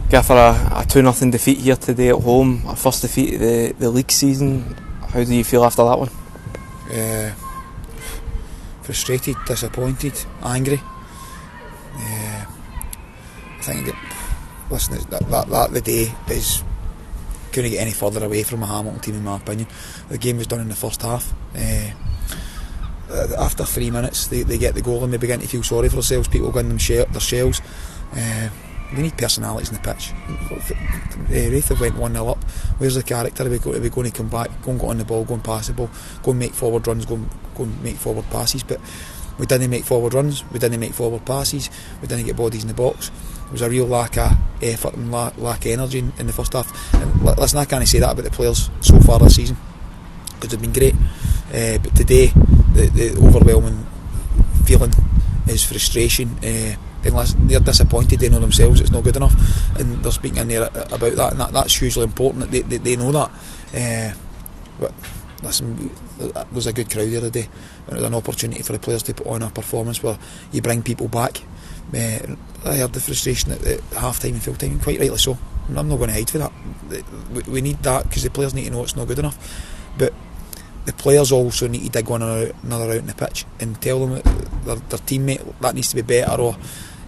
Gaffer, a 2-0 defeat here today at home, our first defeat of the league season. How do you feel after that one? Frustrated, disappointed, angry. I think that the day is couldn't get any further away from a Hamilton team in my opinion. The game was done in the first half. After 3 minutes they get the goal and they begin to feel sorry for themselves. People go in their shells. We need personalities in the pitch. Raith have went 1-0 up. Where's the character? Are we going to come back, go and get on the ball, go and pass the ball, go and make forward runs, go and make forward passes? But we didn't make forward runs, we didn't make forward passes, we didn't get bodies in the box. There was a real lack of effort and lack of energy in the first half. And listen, I can't say that about the players so far this season, because they've been great. But today, the overwhelming feeling is frustration. Unless they're disappointed, they know themselves it's not good enough, and they're speaking in there about that, and that's hugely important that they know that. But listen, there was a good crowd the other day, and it was an opportunity for the players to put on a performance where you bring people back. I heard the frustration at half time and full time, quite rightly so. I'm not going to hide for that. We need that because the players need to know it's not good enough. But the players also need to dig one another out in the pitch and tell them that their teammate, that needs to be better, or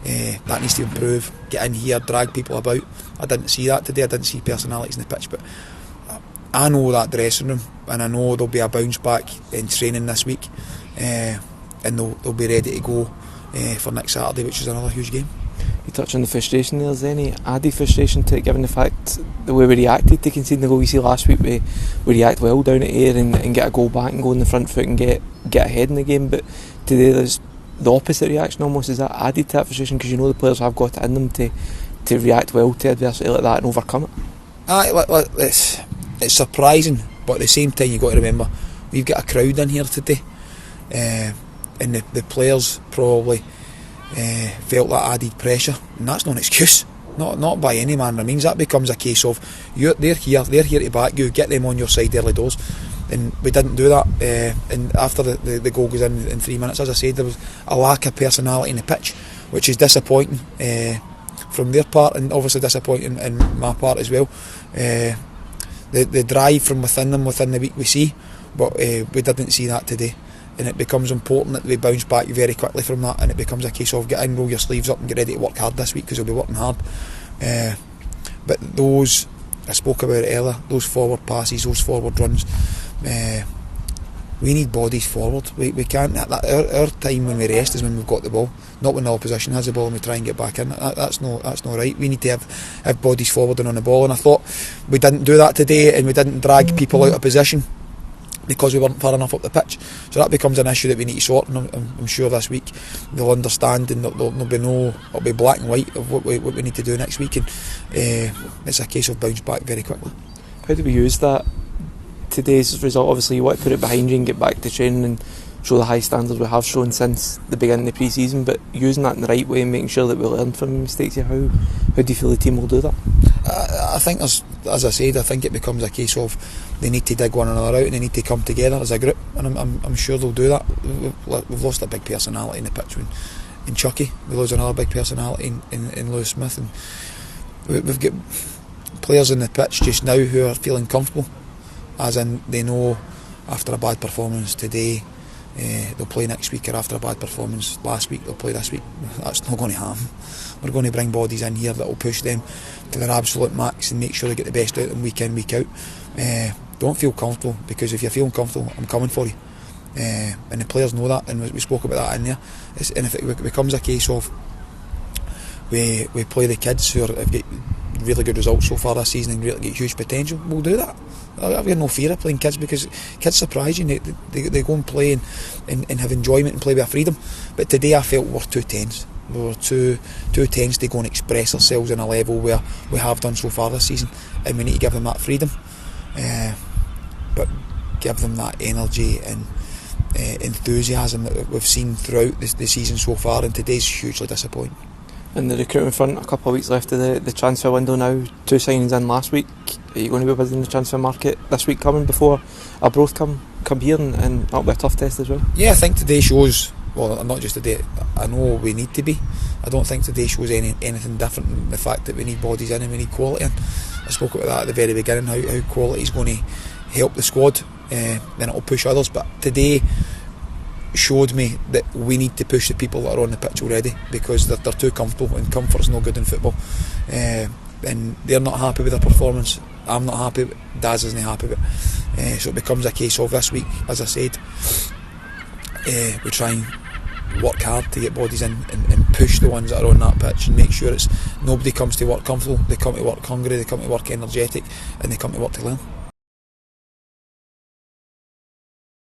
that needs to improve. Get in here, drag people about. I didn't see that today. I didn't see personalities in the pitch, but I know that dressing room, and I know there'll be a bounce back in training this week, and they'll be ready to go for next Saturday, which is another huge game. You touched on the frustration there. Is there any added frustration to it, given the fact the way we reacted to conceding the goal? You see last week we react well down at Ayr and get a goal back and go on the front foot and get ahead in the game, but today there's the opposite reaction almost. Is that added to that frustration because you know the players have got it in them to react well to adversity like that and overcome it? It's surprising, but at the same time you've got to remember we've got a crowd in here today, and the players probably felt that added pressure, and that's not an excuse, not by any manner of means. That becomes a case of they're here to back you, get them on your side early doors, and we didn't do that. And after the goal goes in 3 minutes, as I said, there was a lack of personality in the pitch, which is disappointing from their part, and obviously disappointing in my part as well. The drive from within them within the week we see, but we didn't see that today. And it becomes important that we bounce back very quickly from that, and it becomes a case of get in, roll your sleeves up and get ready to work hard this week, because we'll be working hard. But those, I spoke about it earlier, those forward passes, those forward runs, we need bodies forward. We can't, our time when we rest is when we've got the ball, not when the opposition has the ball and we try and get back in. That's not right. We need to have bodies forward and on the ball, and I thought we didn't do that today, and we didn't drag people out of position because we weren't far enough up the pitch. So that becomes an issue that we need to sort, and I'm sure this week they'll understand, and it'll be black and white of what we need to do next week, and it's a case of bounce back very quickly. How do we use that today's result? Obviously you want to put it behind you and get back to training and show the high standards we have shown since the beginning of the pre-season, but using that in the right way and making sure that we learn from mistakes. How do you feel the team will do that? I think, as I said, I think it becomes a case of they need to dig one another out and they need to come together as a group, and I'm sure they'll do that. We've lost a big personality in the pitch in Chucky. We lose another big personality in Lewis Smith, and we've got players in the pitch just now who are feeling comfortable, as in they know after a bad performance today they'll play next week, or after a bad performance last week they'll play this week. That's not going to happen. We're going to bring bodies in here that will push them to their absolute max and make sure they get the best out of them week in, week out. Don't feel comfortable, because if you're feeling comfortable, I'm coming for you. And the players know that, and we spoke about that in there. And if it becomes a case of we play the kids who have got really good results so far this season and really get huge potential, we'll do that. I've got no fear of playing kids, because kids surprise you. They go and play and have enjoyment and play with a freedom. But today I felt we're too tense. We were too tense to go and express ourselves on a level where we have done so far this season, and we need to give them that freedom, but give them that energy and enthusiasm that we've seen throughout the season so far, and today's hugely disappointing. In the recruitment front, a couple of weeks left of the transfer window now, 2 signings in last week. Are you going to be busy in the transfer market this week coming before Arbroath come here and that'll be a tough test as well? Yeah, I think today shows well, not just today, I know we need to be. I don't think today shows anything different than the fact that we need bodies in and we need quality in. I spoke about that at the very beginning, how quality is going to help the squad, then it'll push others. But today showed me that we need to push the people that are on the pitch already, because they're too comfortable, and comfort's no good in football. And they're not happy with their performance. I'm not happy with it. Daz isn't happy with it. So it becomes a case of this week, as I said, we try and work hard to get bodies in and push the ones that are on that pitch, and make sure it's nobody comes to work comfortable. They come to work hungry, they come to work energetic, and they come to work to learn.